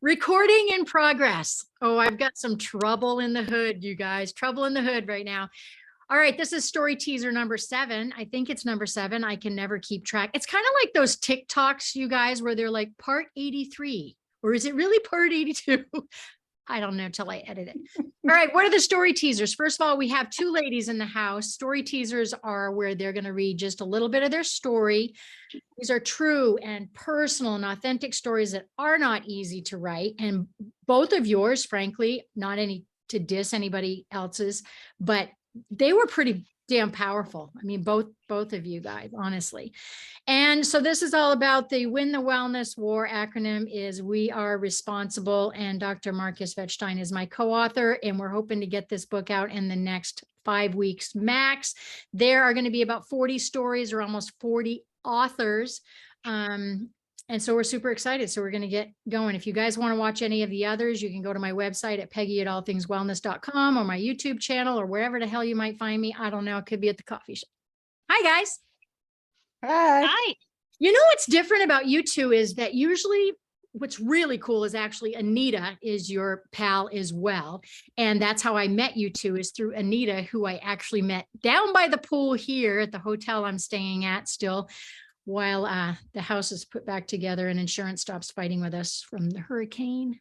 Recording in progress. Oh, I've got some trouble in the hood, you guys. Trouble in the hood right now. All right, this is story teaser number 7. I think it's number 7. I can never keep track. It's kind of like those TikToks, you guys, where they're like part 83, or is it really part 82? I don't know till I edit it. All right, what are the story teasers? First of all, we have 2 ladies in the house. Story teasers are where they're going to read just a little bit of their story. These are true and personal and authentic stories that are not easy to write. And both of yours, frankly, not any to diss anybody else's, but they were pretty damn powerful. I mean, both of you guys, honestly. And so this is all about the Win the Wellness W.A.R acronym is We Are Responsible. And Dr. Markus Wettstein is my co-author, and we're hoping to get this book out in the next 5 weeks max. There are going to be about 40 stories or almost 40 authors. And so we're super excited. So we're going to get going. If you guys want to watch any of the others, you can go to my website at peggy@allthingswellness.com or my YouTube channel or wherever the hell you might find me. I don't know. It could be at the coffee shop. Hi, guys. Hi. Hi. You know what's different about you two is that usually what's really cool is actually Anita is your pal as well. And that's how I met you two, is through Anita, who I actually met down by the pool here at the hotel I'm staying at still, while the house is put back together and insurance stops fighting with us from the hurricane.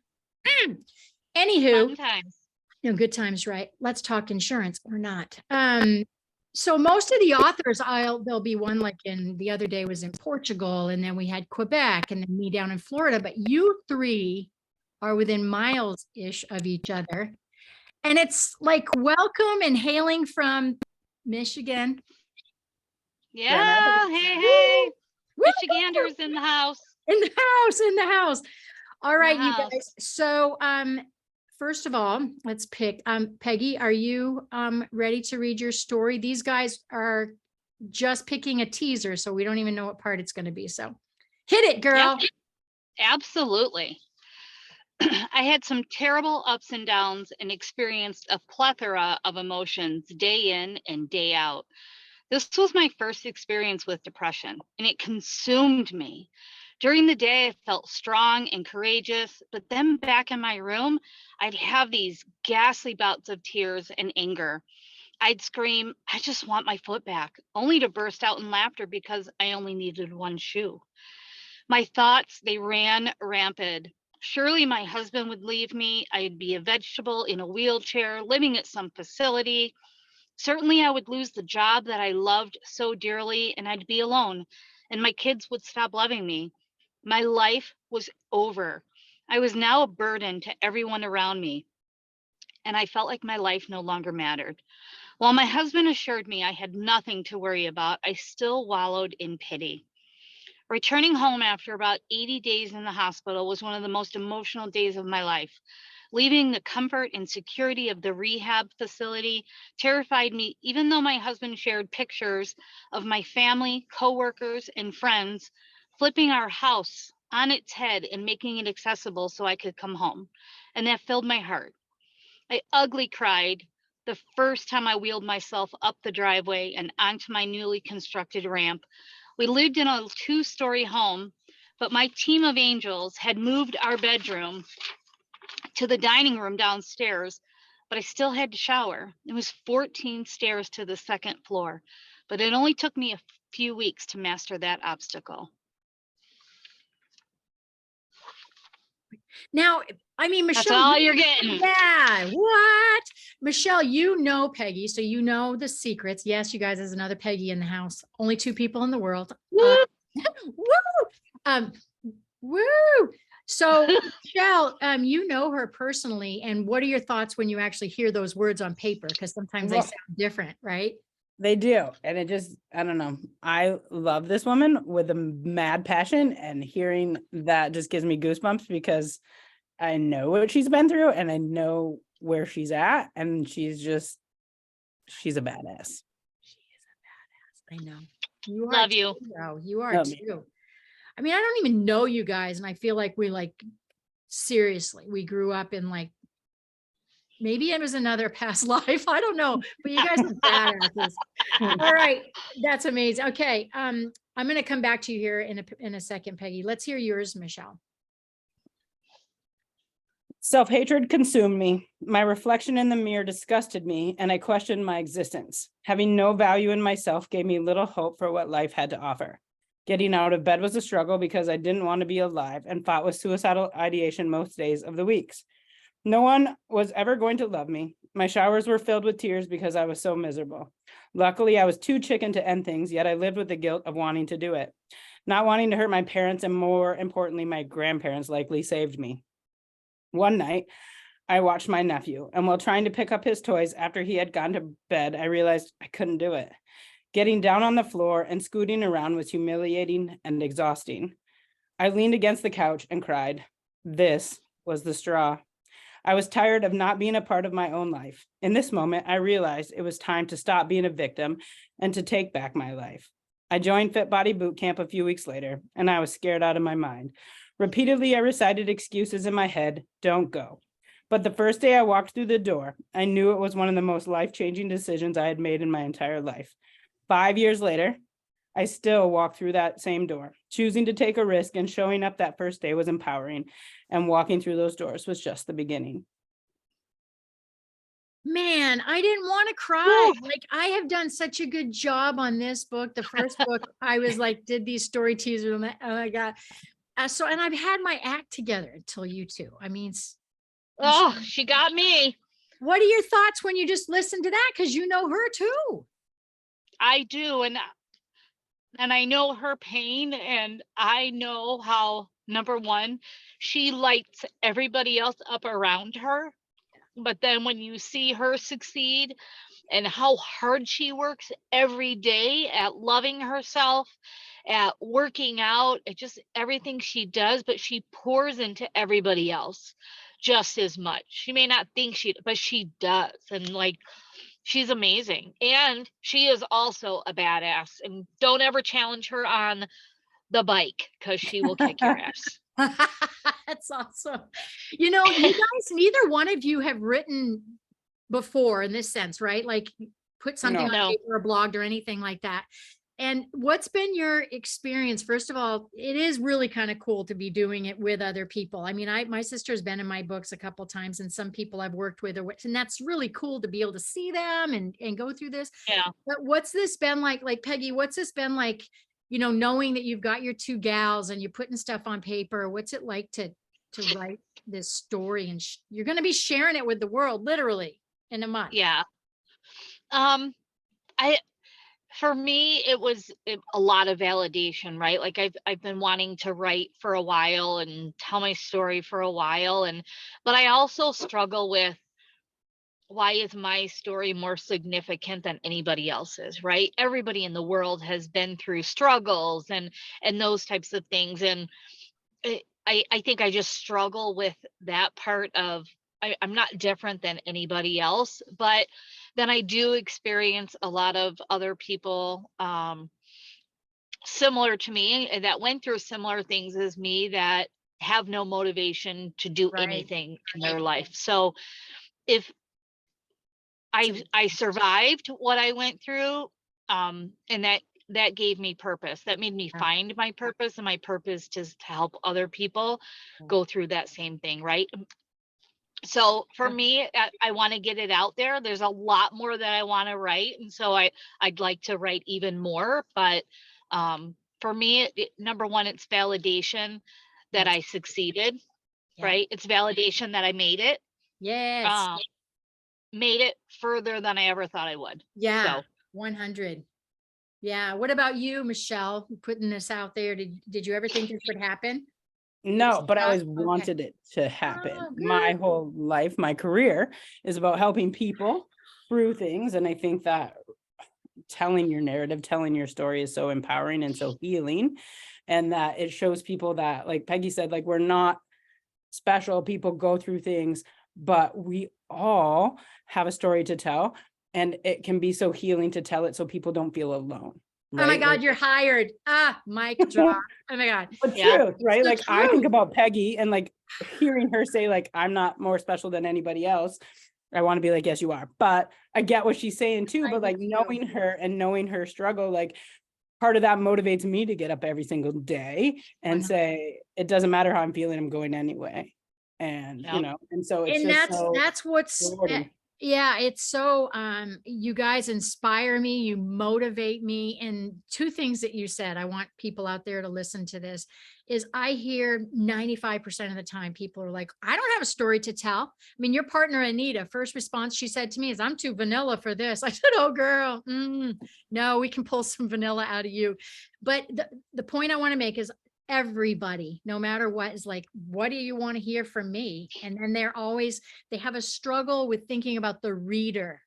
Anywho, Fun times. no, good times, right? Let's talk insurance or not. So most of the authors, there'll be one like the other day was in Portugal, and then we had Quebec, and then me down in Florida. But you 3 are within miles-ish of each other. And it's like welcome and hailing from Michigan. Yeah. Hey. Michiganders in the house. In the house. All right, you guys. So first of all, let's pick Peggy, are you ready to read your story? These guys are just picking a teaser, so we don't even know what part it's going to be. So hit it, girl. Yep. Absolutely. I had some terrible ups and downs and experienced a plethora of emotions day in and day out. This was my first experience with depression, and it consumed me. During the day, I felt strong and courageous, but then back in my room, I'd have these ghastly bouts of tears and anger. I'd scream, I just want my foot back, only to burst out in laughter because I only needed one shoe. My thoughts, they ran rampant. Surely my husband would leave me. I'd be a vegetable in a wheelchair, living at some facility. Certainly I would lose the job that I loved so dearly, and I'd be alone, and my kids would stop loving me. My life was over. I was now a burden to everyone around me, and I felt like my life no longer mattered. While my husband assured me I had nothing to worry about, I still wallowed in pity. Returning home after about 80 days in the hospital was one of the most emotional days of my life. Leaving the comfort and security of the rehab facility terrified me, even though my husband shared pictures of my family, coworkers, and friends flipping our house on its head and making it accessible so I could come home. And that filled my heart. I ugly cried the first time I wheeled myself up the driveway and onto my newly constructed ramp. We lived in a 2-story home, but my team of angels had moved our bedroom to the dining room downstairs, but I still had to shower. It was 14 stairs to the 2nd floor, but it only took me a few weeks to master that obstacle. Now, I mean, Michelle. That's all you're getting. Yeah, what? Michelle, you know Peggy, so you know the secrets. Yes, you guys, there's another Peggy in the house. Only 2 people in the world. Woo! Woo! So, Michelle, you know her personally, and what are your thoughts when you actually hear those words on paper? Because sometimes they sound different, right? They do. And it just, I don't know. I love this woman with a mad passion, and hearing that just gives me goosebumps because I know what she's been through and I know where she's at. And she's a badass. She is a badass. I know. You are. Love you. You are too. I mean, I don't even know you guys, and I feel like seriously, we grew up in maybe it was another past life. I don't know, but you guys are badasses. All right, that's amazing. Okay, I'm going to come back to you here in a second, Peggy. Let's hear yours, Michelle. Self-hatred consumed me. My reflection in the mirror disgusted me, and I questioned my existence. Having no value in myself gave me little hope for what life had to offer. Getting out of bed was a struggle because I didn't want to be alive and fought with suicidal ideation most days of the weeks. No one was ever going to love me. My showers were filled with tears because I was so miserable. Luckily, I was too chicken to end things, yet I lived with the guilt of wanting to do it. Not wanting to hurt my parents, and more importantly, my grandparents likely saved me. One night, I watched my nephew, and while trying to pick up his toys after he had gone to bed, I realized I couldn't do it. Getting down on the floor and scooting around was humiliating and exhausting. I leaned against the couch and cried. This was the straw. I was tired of not being a part of my own life. In this moment, I realized it was time to stop being a victim and to take back my life. I joined Fit Body Boot Camp a few weeks later, and I was scared out of my mind. Repeatedly, I recited excuses in my head, don't go. But the first day I walked through the door, I knew it was one of the most life-changing decisions I had made in my entire life. 5 years later, I still walk through that same door. Choosing to take a risk and showing up that first day was empowering, and walking through those doors was just the beginning. Man, I didn't want to cry. Like, I have done such a good job on this book. The first book, I was like, did these story teasers. And oh my God. And I've had my act together until you two. I mean, Oh, she got me. what are your thoughts when you just listen to that? Because you know her too. I do. And I know her pain, and I know how, number one, she lights everybody else up around her. But then when you see her succeed and how hard she works every day at loving herself, at working out, at just everything she does, but she pours into everybody else just as much. She may not think but she does. And like, she's amazing. And she is also a badass. And don't ever challenge her on the bike, because she will kick your ass. That's awesome. You know, you guys, neither one of you have written before in this sense, right? Like put something on No. paper or blogged or anything like that. And what's been your experience? First of all, it is really kind of cool to be doing it with other people. I mean, my sister's been in my books a couple times, and some people I've worked with, and that's really cool to be able to see them and go through this. Yeah. But what's this been like? Like, Peggy, what's this been like, you know, knowing that you've got your two gals and you're putting stuff on paper? What's it like to write this story, and you're going to be sharing it with the world literally in a month? Yeah. For me, it was a lot of validation, right? Like I've been wanting to write for a while and tell my story for a while, but I also struggle with, why is my story more significant than anybody else's, right? Everybody in the world has been through struggles and those types of things, and I think I just struggle with that part of, I'm not different than anybody else, but then I do experience a lot of other people similar to me that went through similar things as me, that have no motivation to do anything in their life. So if I survived what I went through, and that gave me purpose. That made me find my purpose, and my purpose to help other people go through that same thing, right? So for me, I want to get it out there. There's a lot more that I want to write, and so I'd like to write even more. But for me, number one, it's validation that I succeeded, right? It's validation that I made it. Yes. Made it further than I ever thought I would. Yeah. So. 100. Yeah. What about you, Michelle? Putting this out there, did you ever think this would happen? No, but I always wanted it to happen. My whole life, my career is about helping people through things. And I think that telling your narrative, telling your story is so empowering and so healing. And that it shows people that, like Peggy said, like, we're not special. People go through things, but we all have a story to tell. And it can be so healing to tell it so people don't feel alone. Right? Oh my God, you're hired. Mic drop. Oh my God. But truth, right? So like true. I think about Peggy and like hearing her say, like, I'm not more special than anybody else. I want to be like, yes, you are. But I get what she's saying too. But like knowing her and knowing her struggle, like part of that motivates me to get up every single day and say, it doesn't matter how I'm feeling, I'm going anyway. And, Yep. and so it's And just that's what's rewarding. yeah, it's so you guys inspire me, you motivate me. And two things that you said, I want people out there to listen to this, is I hear 95% of the time people are like, I don't have a story to tell. I mean, your partner Anita, first response she said to me is, I'm too vanilla for this. I said, oh girl, no, we can pull some vanilla out of you. But the point I want to make is, everybody, no matter what, is like, what do you want to hear from me? And then they have a struggle with thinking about the reader.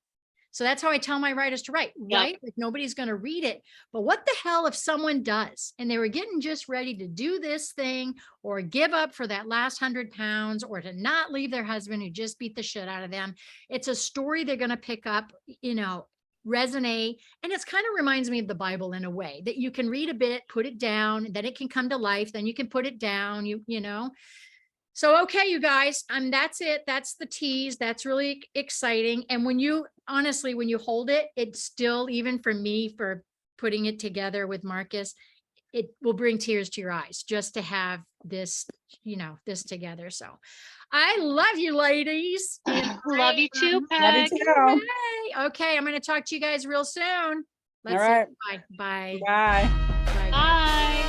So that's how I tell my writers to write, Yep. right? Like, nobody's going to read it. But what the hell if someone does, and they were getting just ready to do this thing, or give up for that last 100 pounds, or to not leave their husband who just beat the shit out of them? It's a story they're going to pick up, resonate. And it's kind of reminds me of the Bible in a way, that you can read a bit, put it down, then it can come to life, then you can put it down, So, okay, you guys, that's it. That's the tease. That's really exciting. And when you hold it, it's still, even for me, for putting it together with Markus, it will bring tears to your eyes just to have this, this together. So I love you, ladies. Love you too, Love you Peg. too. Okay, I'm going to talk to you guys real soon. All right. Bye. Bye. Bye. Bye. Bye.